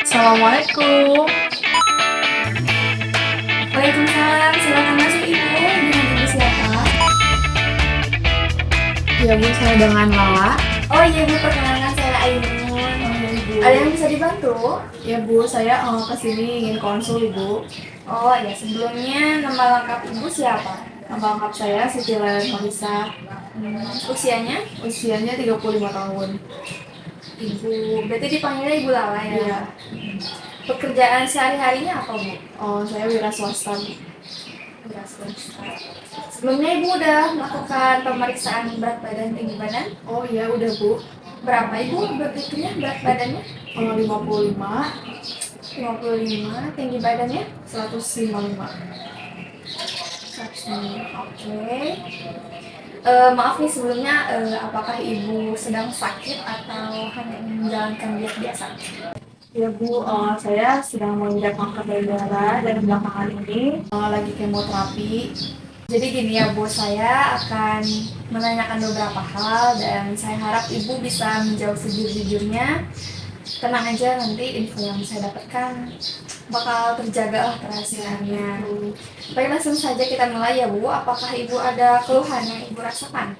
Assalamualaikum. Waalaikumsalam, silakan masuk Ibu. Dengan Ibu siapa? Ya Bu, saya dengan Lala. Oh iya Bu, perkenalkan saya Ainun. Ya Ibu. Ada yang bisa dibantu? Ya Bu, saya kesini ingin konsul Ibu. Oh iya, sebelumnya nama lengkap Ibu siapa? Nama lengkap saya Siti Marisa. Usianya? Usianya 35 tahun. Ibu, berarti dipanggilnya Ibu Lala ya? Iya. Pekerjaan sehari-harinya apa Bu? Saya wira swasta. Wira swasta. Sebelumnya Ibu udah melakukan pemeriksaan berat badan, tinggi badan? Oh iya, udah Bu. Berapa Ibu berikutnya berat badannya? 55, 55, tinggi badannya? 155. 105. Oke. Maaf nih sebelumnya, apakah Ibu sedang sakit atau hanya ingin menjalankan diet biasa? Ya Bu, saya sedang mengidap kanker payudara dan belakangan ini lagi kemoterapi. Jadi gini ya Bu, saya akan menanyakan beberapa hal dan saya harap Ibu bisa menjawab sejujur-jujurnya. Tenang aja, nanti info yang saya dapatkan bakal terjaga lah kerahasiaannya. Baik, langsung saja kita mulai ya Bu. Apakah Ibu ada keluhan yang Ibu rasakan?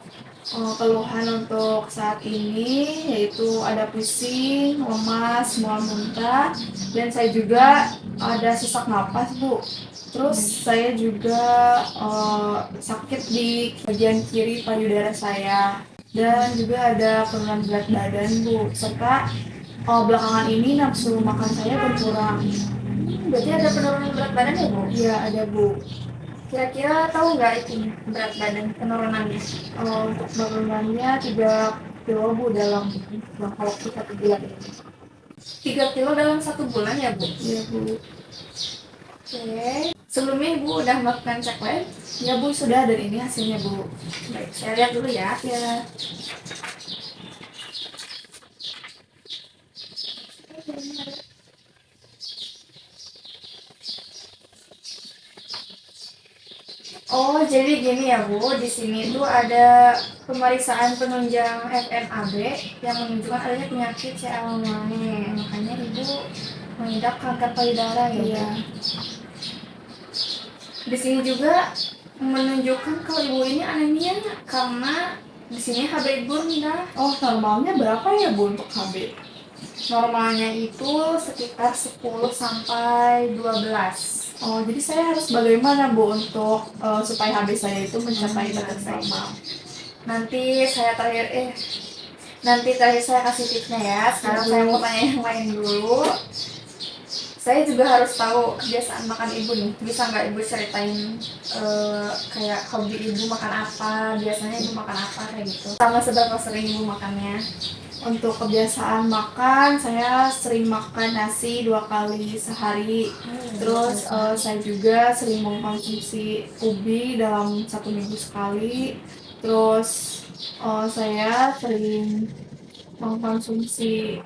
Keluhan untuk saat ini yaitu ada pusing, lemas, mual muntah, dan saya juga ada sesak napas Bu. Terus saya juga sakit di bagian kiri payudara saya, dan juga ada penurunan berat badan Bu, serta belakangan ini nafsu makan saya berkurang. Berarti ada penurunan berat badan ya Bu? Iya ada Bu. Kira-kira tahu nggak itu berat badan penurunannya? Untuk penurunannya 3 kilo Bu dalam jangka waktu 1 bulan ini. 3 kilo dalam 1 bulan ya Bu? Iya Bu. Oke. Sebelumnya Ibu udah melakukan cek lab? Ya Bu, sudah, dan ini hasilnya Bu. Baik, saya lihat dulu ya. Ya. Oh, jadi gini ya Bu, di sini tuh ada pemeriksaan penunjang FNAB yang menunjukkan adanya penyakit CL-MANE. Makanya Ibu mengidap kanker payudara ya. Iya. Di sini juga menunjukkan kalau Ibu ini anemia karena di sini HB Ibu rendah. Oh, normalnya berapa ya Bu untuk HB? Normalnya itu sekitar 10 sampai 12. Oh, jadi saya harus bagaimana Bu untuk supaya HB saya itu mencapai batas normal? Nanti terakhir saya kasih tipsnya ya. Sekarang saya mau tanya yang lain dulu. Saya juga harus tahu kebiasaan makan Ibu nih. Bisa nggak Ibu ceritain kayak hobi Ibu makan apa, biasanya Ibu makan apa kayak gitu. Sama seberapa sering Ibu makannya? Untuk kebiasaan makan, saya sering makan nasi 2 kali sehari. Terus saya juga sering mengkonsumsi ubi dalam 1 minggu sekali. Terus saya sering mengkonsumsi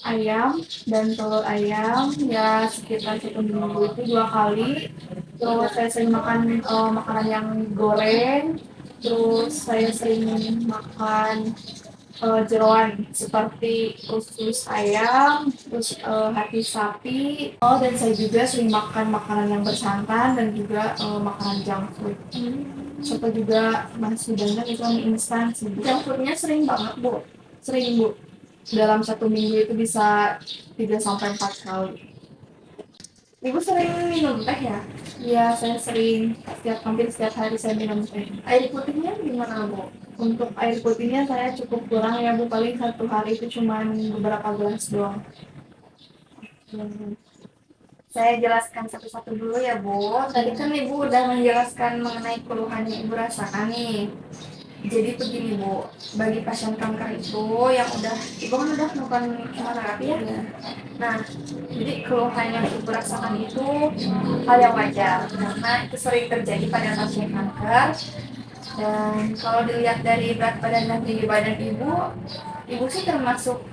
ayam dan telur ayam ya sekitar 1 minggu itu 2 kali. Terus saya sering makan makanan yang goreng. Terus saya sering makan jeroan seperti usus ayam, terus hati sapi. Dan saya juga sering makan makanan yang bersantan dan juga makanan junk food. Serta juga nasi bandeng itu mie instan sih Bu. Junk foodnya sering banget Bu. Sering Bu. Dalam 1 minggu itu bisa 3 sampai 4 kali. Ibu sering minum teh ya? Iya, saya sering hampir setiap hari saya minum teh. Air putihnya gimana Bu? Untuk air putihnya saya cukup kurang ya Bu, paling 1 hari itu cuma beberapa gelas doang. Saya jelaskan satu-satu dulu ya Bu. Tadi kan Ibu udah menjelaskan mengenai keluhan yang Ibu rasakan nih. Jadi begini Bu, bagi pasien kanker itu yang Ibu kan udah melakukan kemoterapi ya? Nah, jadi keluhan yang Ibu rasakan itu hal yang wajar karena itu sering terjadi pada pasien kanker. Dan kalau dilihat dari berat badan dan tinggi badan Ibu sih termasuk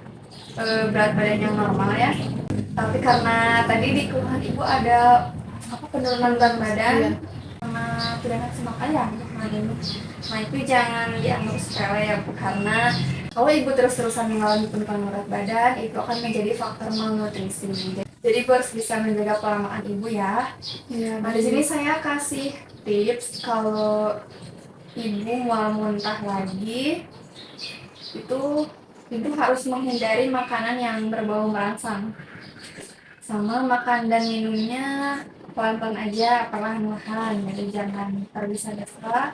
berat badan yang normal ya. Tapi karena tadi di keluhan Ibu ada penurunan berat badan karena tidak nafsu makan ya. Nah itu jangan dianggap sepele ya Bu, karena Kalau ibu terus-terusan mengalami penurunan berat badan, itu akan menjadi faktor malnutrisi. Jadi ibu harus bisa menjaga pola makan ibu ya. Iya, Nah, di sini saya kasih tips kalau ibu mau muntah lagi, itu ibu harus menghindari makanan yang berbau merangsang. Sama makan dan minumnya pelan-pelan aja, perlahan-lahan, jadi jangan tergesa-gesa.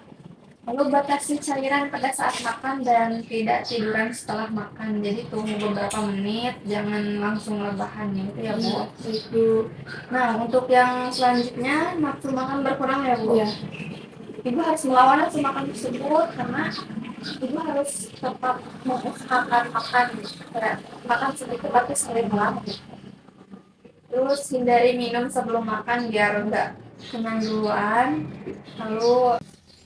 Lalu batasi cairan pada saat makan dan tidak tiduran setelah makan. Jadi tunggu beberapa menit, jangan langsung rebahan gitu ya Bu. Itu. Nah, untuk yang selanjutnya nafsu makan berkurang ya Bu. Iya. Ibu harus melawan nafsu makan tersebut karena ibu harus tetap mengusahakan makan, kayak makan sedikit tapi seimbang. Terus hindari minum sebelum makan biar enggak kenyang duluan. Lalu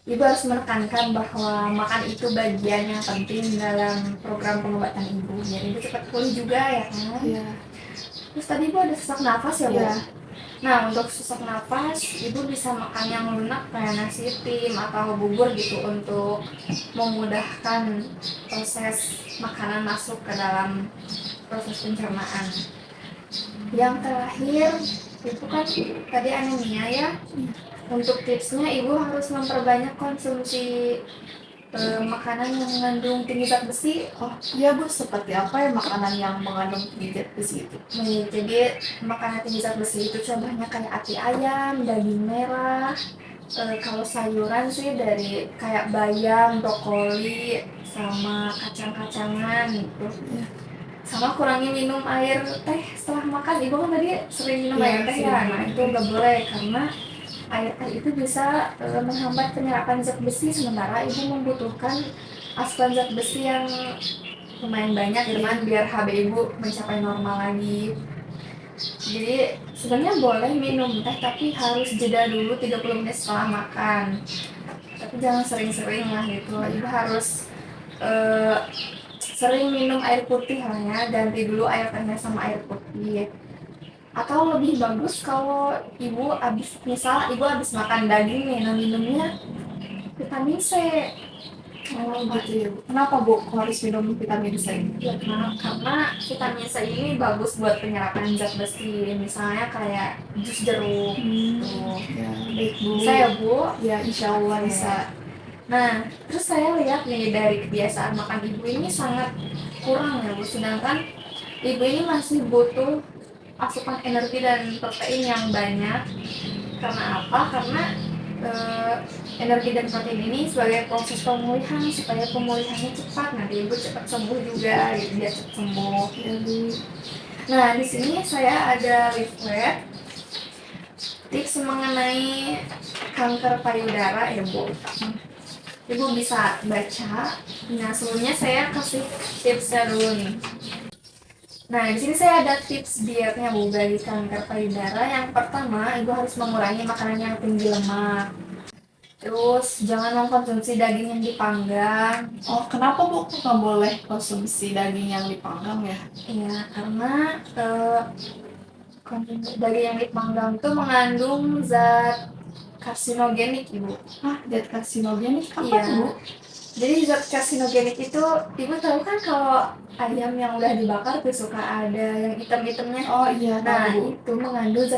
ibu harus menekankan bahwa makan itu bagian yang penting dalam program pengobatan ibu. Biar ibu cepat pulih juga ya kan. Iya. Terus tadi ibu ada sesak nafas ya Bu? Iya. Nah, untuk sesak nafas, ibu bisa makan yang lunak kayak nasi tim atau bubur gitu untuk memudahkan proses makanan masuk ke dalam proses pencernaan. Yang terakhir, itu kan tadi anemia ya. Untuk tipsnya, ibu harus memperbanyak konsumsi makanan yang mengandung tinggi zat besi. Oh iya Bu, seperti apa ya makanan yang mengandung tinggi zat besi itu? Nih, jadi makanan tinggi zat besi itu contohnya kayak ati ayam, daging merah. Kalau sayuran sih dari kayak bayam, brokoli, sama kacang-kacangan gitu. Iya. Sama kurangi minum air teh setelah makan. Ibu kan tadi sering minum Iya, air teh ya. sering. Nah, itu nggak boleh karena air teh itu bisa menghambat penyerapan zat besi, sementara ibu membutuhkan asupan zat besi yang lumayan banyak teman biar HB ibu mencapai normal lagi. Jadi sebenarnya boleh minum teh tapi harus jeda dulu 30 menit setelah makan. Tapi jangan sering-sering lah gitu. Ibu harus sering minum air putih lah ya, ganti dulu air tehnya sama air putih. Atau lebih bagus kalau ibu misal ibu habis makan daging nih, nah minumnya vitamin C. Oh gitu ya Bu. Kenapa Bu kok harus minum vitamin C? Ya, karena vitamin C ini bagus buat penyerapan zat besi, misalnya kayak jus jeruk. Tuh. Ya, baik Bu. Bisa ya Bu? Ya, insya Allah Oke. bisa. Nah, terus saya lihat nih dari kebiasaan makan ibu ini sangat kurang ya Bu, sedangkan ibu ini masih butuh asupan energi dan protein yang banyak. Karena apa? Karena energi dan protein ini sebagai proses pemulihan supaya pemulihannya cepat, nanti ibu cepat sembuh juga, gitu dia cepat sembuh. Ya Bu. Nah, di sini saya ada leaflet tips mengenai kanker payudara ya Bu. Ibu bisa baca. Nah, sebelumnya saya kasih tipsnya dulu nih. Nah, di sini saya ada tips dietnya Bu bagi kanker payudara. Yang pertama, ibu harus mengurangi makanan yang tinggi lemak. Terus jangan mengkonsumsi daging yang dipanggang. Oh, kenapa Bu kok nggak boleh konsumsi daging yang dipanggang ya? Ya, karena konsumsi daging yang dipanggang itu mengandung zat karsinogenik Ibu. Ah, zat karsinogenik apa Iya. tuh Bu? Jadi zat karsinogenik itu, ibu tahu kan kalau ayam yang udah dibakar tuh suka ada yang hitam-hitamnya. Oh iya, Nah, tahu Bu. itu mengandung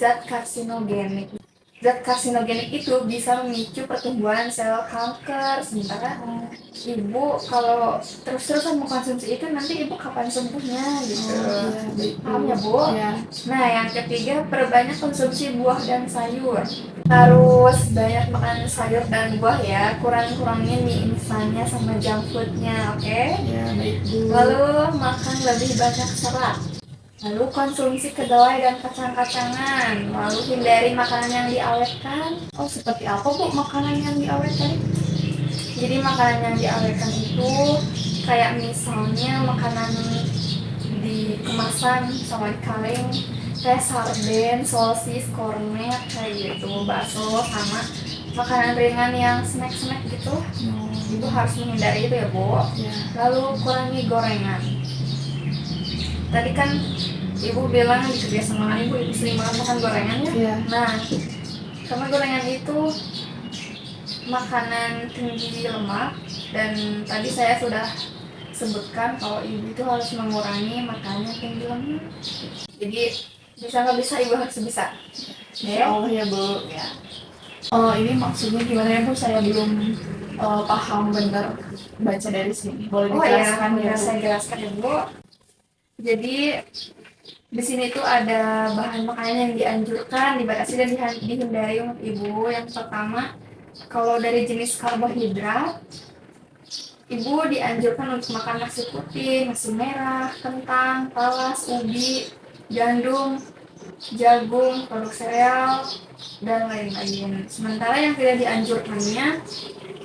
zat karsinogenik. Zat karsinogenik itu bisa memicu pertumbuhan sel kanker. Sementara ibu kalau terus-terusan mengkonsumsi itu, nanti ibu kapan sembuhnya gitu. Oh iya, baik Bu. Paham ya Bu? Ya. Nah, yang ketiga, perbanyak konsumsi buah dan sayur. Harus banyak makan sayur dan buah ya, kurang-kurangin mie instannya sama junk foodnya, oke? Ya, baik Bu. Lalu makan lebih banyak serat. Lalu konsumsi kedelai dan kacang-kacangan. Lalu hindari makanan yang diawetkan. Oh, seperti apa Bu makanan yang diawetkan? Jadi makanan yang diawetkan itu kayak misalnya makanan di kemasan sama di kaleng, kayak sarden, sosis, kornet, kayak gitu, bakso, sama makanan ringan yang snack-snack gitu. Ibu harus menghindari itu ya Bu. Ya. Lalu kurangi gorengan. Tadi kan ibu bilang di kebiasaan ibu sering banget makan gorengan ya. Iya. Nah, karena gorengan itu makanan tinggi lemak, dan tadi saya sudah disebutkan kalau ibu itu harus mengurangi makannya tinggi lemak. Jadi bisa nggak bisa ibu harus bisa. Insya Allah ya Bu. Ya. Ini maksudnya gimana ya Bu? Saya belum paham benar baca dari sini. Boleh Oh ya, dijelaskan ya Bu? saya jelaskan ya Bu. Jadi di sini tuh ada bahan makanan yang dianjurkan, dibatasi dan dihindari untuk ibu. Yang pertama, kalau dari jenis karbohidrat, ibu dianjurkan untuk makan nasi putih, nasi merah, kentang, talas, ubi, gandum, jagung, produk sereal, dan lain-lain. Sementara yang tidak dianjurkannya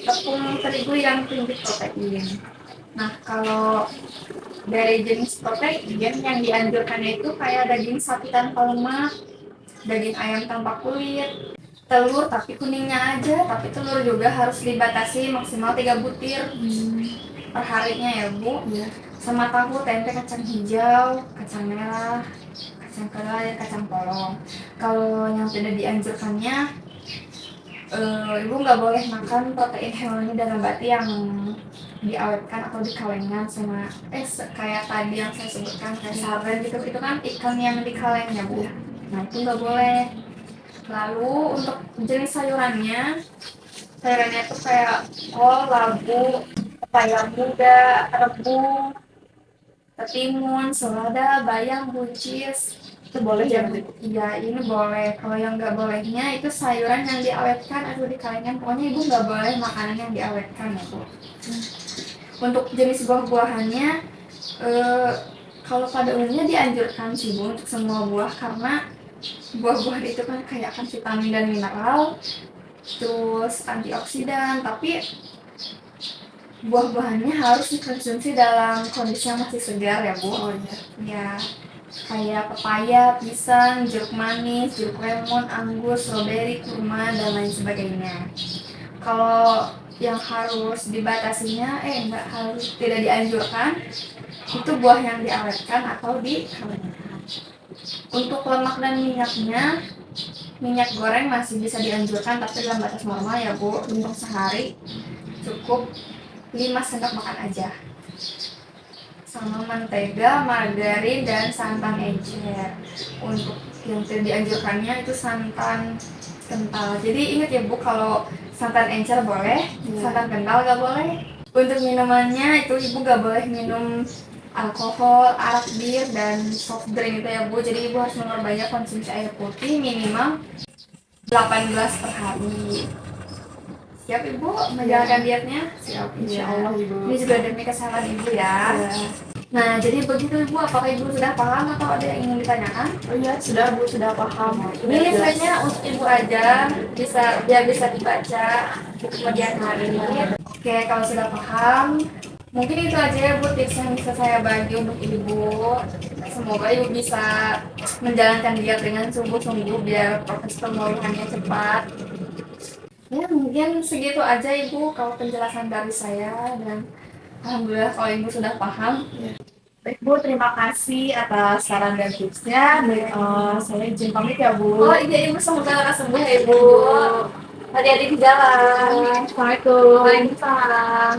tepung terigu yang tinggi protein. Nah, kalau dari jenis protein yang dianjurkannya itu kayak daging sapi tanpa lemak, daging ayam tanpa kulit, telur tapi kuningnya aja, tapi telur juga harus dibatasi maksimal 3 butir per harinya ya Bu. Iya. Sama tahu, tempe, kacang hijau, kacang merah, kacang kedelai, kacang polong. Kalau yang tidak dianjurkannya, ibu nggak boleh makan protein hewani dan nabati yang diawetkan atau dikalengkan sama kayak tadi yang saya sebutkan kayak sarden gitu, itu kan ikan yang dikaleng ya Bu. Nah itu nggak boleh. Lalu untuk jenis sayurannya itu kayak kol, labu, pepaya muda, rebung, ketimun, selada, bayam, buncis. Itu boleh ya Bu? Iya, ini boleh. Kalau yang nggak bolehnya itu sayuran yang diawetkan atau dikalengkan. Pokoknya ibu nggak boleh makanan yang diawetkan ya Bu. Untuk jenis buah-buahannya, kalau pada umumnya dianjurkan sih Bu untuk semua buah, karena buah-buah itu kan kayak akan vitamin dan mineral, terus antioksidan, tapi buah-buahannya harus dikonsumsi dalam kondisi yang masih segar ya Bu. Oh iya. Ya, kayak pepaya, pisang, jeruk manis, jeruk lemon, anggur, stroberi, kurma, dan lain sebagainya. Kalau yang harus dibatasinya, enggak harus, tidak dianjurkan, itu buah yang diawetkan atau dikalengkan. Untuk lemak dan minyaknya, minyak goreng masih bisa dianjurkan tapi dalam batas normal ya Bu. Untuk sehari cukup 5 sendok makan aja. Sama mentega, margarin, dan santan encer. Untuk yang tidak dianjurkannya itu santan kental. Jadi ingat ya Bu, kalau santan encer boleh, santan kental gak boleh. Untuk minumannya itu ibu gak boleh minum alkohol, arak, bir, dan soft drink itu ya Bu. Jadi ibu harus memperbanyak konsumsi air putih minimal 8 gelas per hari. Siap Ibu menjalankan dietnya? Siap, insya Allah Ibu. Ini juga demi kesehatan Ibu ya. Ya. Nah, jadi begitu Ibu, apakah Ibu sudah paham atau ada yang ingin ditanyakan? Oh iya, sudah Bu, sudah paham. Ini linknya untuk Ibu aja, biar bisa dibaca di kemudian hari. Oke, kalau sudah paham, mungkin itu aja ya Bu tips yang bisa saya bagi untuk Ibu. Semoga Ibu bisa menjalankan diet dengan sungguh-sungguh biar proses pemulihannya cepat. Ya, mungkin segitu aja Ibu kalau penjelasan dari saya, dan alhamdulillah kalau Ibu sudah paham. Baik Bu, terima kasih atas saran dan tipsnya. Saya izin pamit ya Bu. Oh iya Ibu, semoga lekas sembuh ya Ibu. Hati-hati di jalan. Assalamualaikum. Waalaikumsalam.